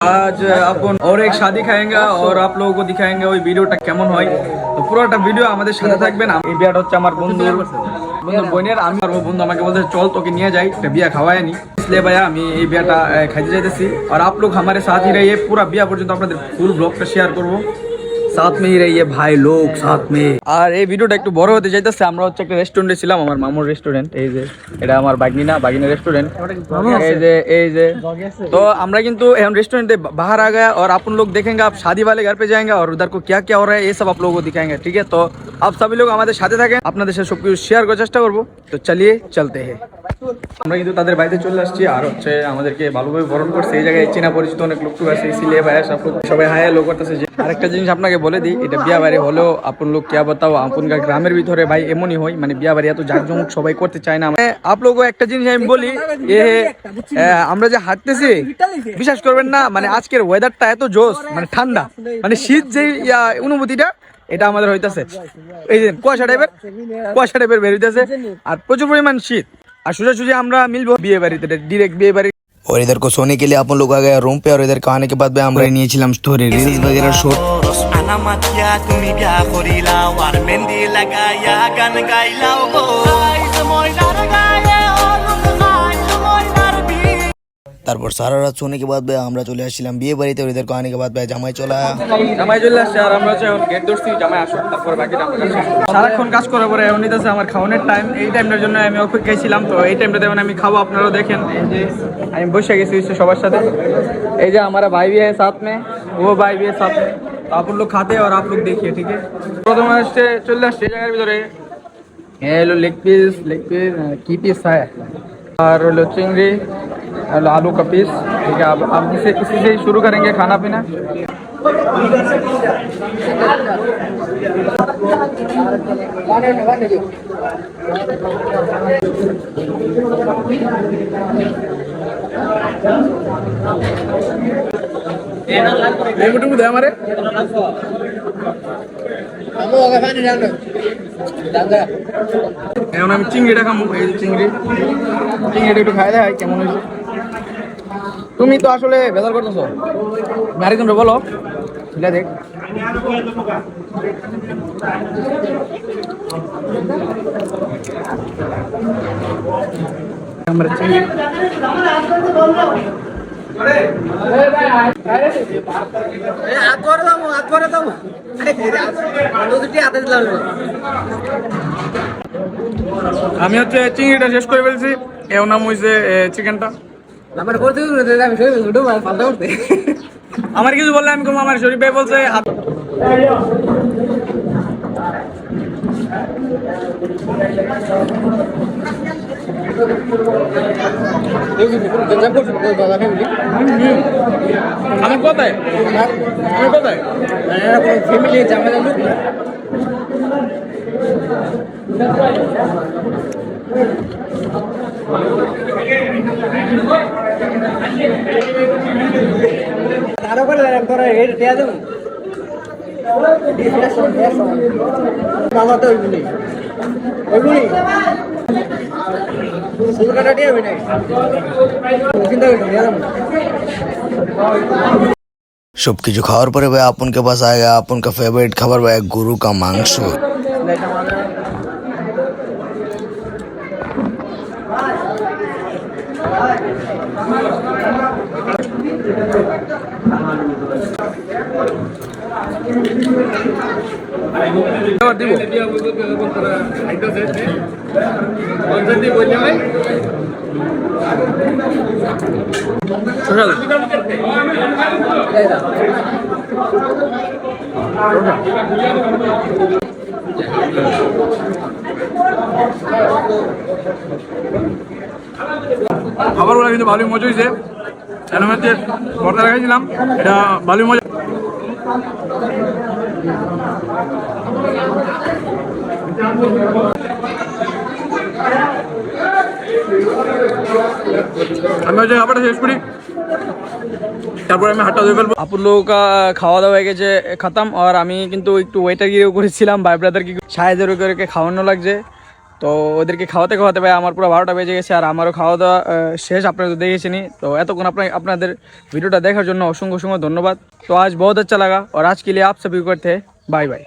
आज अपन और एक शादी खाएंगे और आप लोगों को दिखाएंगे ওই ভিডিওটা কেমন হয়। তো পুরোটা ভিডিও আমাদের সাথে থাকবেন। এই বিয়াটা হচ্ছে আমার বন্ধুর বোনের। আমি আর ও বন্ধু আমাকে বলছে চল তোকে নিয়ে যাই, একটা বিয়া খাওয়ায় নি, इसलिए ভাইয়া আমি এই বিয়াটা খাইতে যাইতেছি। আর आप लोग हमारे साथ ही रहिए, पूरा বিয়া পর্যন্ত আপনাদের ফুল ব্লগটা শেয়ার করব। সাথ में ही रहिए भाई लोग, साथ में। আর এই ভিডিওটা একটু বড় হতে যাইতেছে। আমরা হচ্ছে একটা রেস্টুরেন্টে ছিলাম, আমার মামুর রেস্টুরেন্ট। এই যে এটা আমার বাগিনা রেস্টুরেंट। এই যে तो আমরা কিন্তু এখন रेस्टोरेंट बाहर आ गया और आप लोग देखेंगे, आप शादी वाले घर पे जाएंगे और उधर को क्या क्या हो रहा है ये सब आप लोगों को दिखाएंगे, ठीक है। तो आप सभी लोग আমাদের সাথে থাকেন, আপনাদের সাথে সবকিছু শেয়ার করার চেষ্টা করব। তো চলিए चलते हैं। আমরা কিন্তু তাদের বাড়িতে চলে আসছি আর হচ্ছে আমাদেরকে ভালোভাবে বরণ করছে। এই জায়গায় চেনা পরিচিত অনেক লোক আছে, इसलिए ভাইয়া সবাই হাই হ্যালো করতেছে। যে আরেকটা জিনিস আপনাকে বলে দিই, এটা বিয়া বাড়ি হলেও আপন লোক क्या बताओ, আপনকার গ্রামের ভিতরে ভাই এমনই হয়, মানে বিয়া বাড়ি এত জাঁকজমক সবাই করতে চায় না। आप लोगों को একটা জিনিস আমি বলি, আমরা যে হাঁটতেছি বিশ্বাস করবেন না, মানে আজকের ওয়েদারটা এত জোস, মানে ঠান্ডা, মানে শীত যে অনুভূতিটা এটা আমাদের হইতাছে। এই যে কুয়াশা টাইপের বের হইতেছে আর প্রচুর পরিমাণ শীত। আর সোজাসুজি আমরা মিলবো বিয়ে বাড়িতে, ডিরেক্ট বিয়ে बाड़ी। और इधर को सोने के लिए अपन लोग आ गए रूम पे, और इधर को आने के बाद में আমরা নিয়েছিলাম স্টোরি রিলস वगैरह शूट। আনামাতিয়া তুমি বিয়া করিলা আর মেহেন্দি লাগায়া গান গাইলাও গো ময়নার গায়ে হলুদ গায় ময়নার বিয়ে। তারপর সারা রাত सोने के बाद में আমরা চলে আসছিলাম বিয়ে বাড়িতে। और इधर को आने के बाद में জামাই চলে আসছে আর আমরা হচ্ছে এখন গেট ধরছি, জামাই আসুক তারপর বাকিটা আমরা সারাক্ষণ কাজ করার পরে এখন নিতেছে আমার খাওয়ানোর টাইম। এই টাইমটার জন্য আমি অপেক্ষায় ছিলাম। তো এই টাইমটাতে এখন আমি খাবো, আপনারাও দেখেন। এই যে আমি বসে গেছি সবার সাথে। এই যে हमारा भाई भी है साथ में, वो भाई भी है साथ में। तो आप लोग खाते हैं और आप लोग देखिए, ठीक है। প্রথমে আসছে চলে আসছে এই জায়গার ভিতরে হলো লেগ পিস কি পিস है और হলো চিংড়ি, आलू का पीस, ठीक है। अब इसी से शुरू करेंगे खाना पीना। दे हमारे এখন আমি চিংড়িটা খাবো। এই চিংড়িটা একটু খাই দেয় কেমন হয়েছে। তুমি তো আসলে বেজার করতেছো, আরেকজনটা বলো দেখ। আমরা চিংড়ি আমি হচ্ছে চিংড়িটা শেষ করে ফেলছি। এর নাম হয়েছে চিকেনটা। আমার কিছু বললে আমি করবো, আমার শরীফ ভাই বলছে আমার কোথায় ফ্যামিলি ঝামেলা লোক না। আরো করে তোরা এটা দেয়া দেবো বাবা তো ওইগুলি সুলকাটা দিয়ে হবে না, চিন্তা করি দেয়া দেবো। সবকিছু খাওয়ার পরে ভাই আপন के पास आएगा अपन का फेवरेट খাবার ভাই গরু का মাংস। খাবারগুলো কিন্তু ভালোই মজা হয়েছে। এর মধ্যে ভর্তা রাখাইছিলাম, এটা ভালোই মজা। আমি হচ্ছে খাবারটা শেষ করি, তারপরে আমি হাতটা ধুয়ে ফেলবো। आप लोगों का খাওয়া দাওয়া হয়ে গেছে খতম। আর আমি কিন্তু একটু ওয়েটারগিরিও করেছিলাম, ভাই ব্রাদার কি 6000 করে খাওয়ানো লাগছে। তো ওদেরকে খাওয়াতে খাওয়াতে ভাই আমার পুরো 12টা বেজে গেছে, আর আমারও খাওয়া দাওয়া শেষ। আপনারা তো দেখেছেনই। তো এতক্ষণ আপনাদের ভিডিওটা দেখার জন্য অসংখ্য অসংখ্য ধন্যবাদ। तो आज बहुत अच्छा लगा और आज के लिए आप सभी को करते हैं बाय बाय।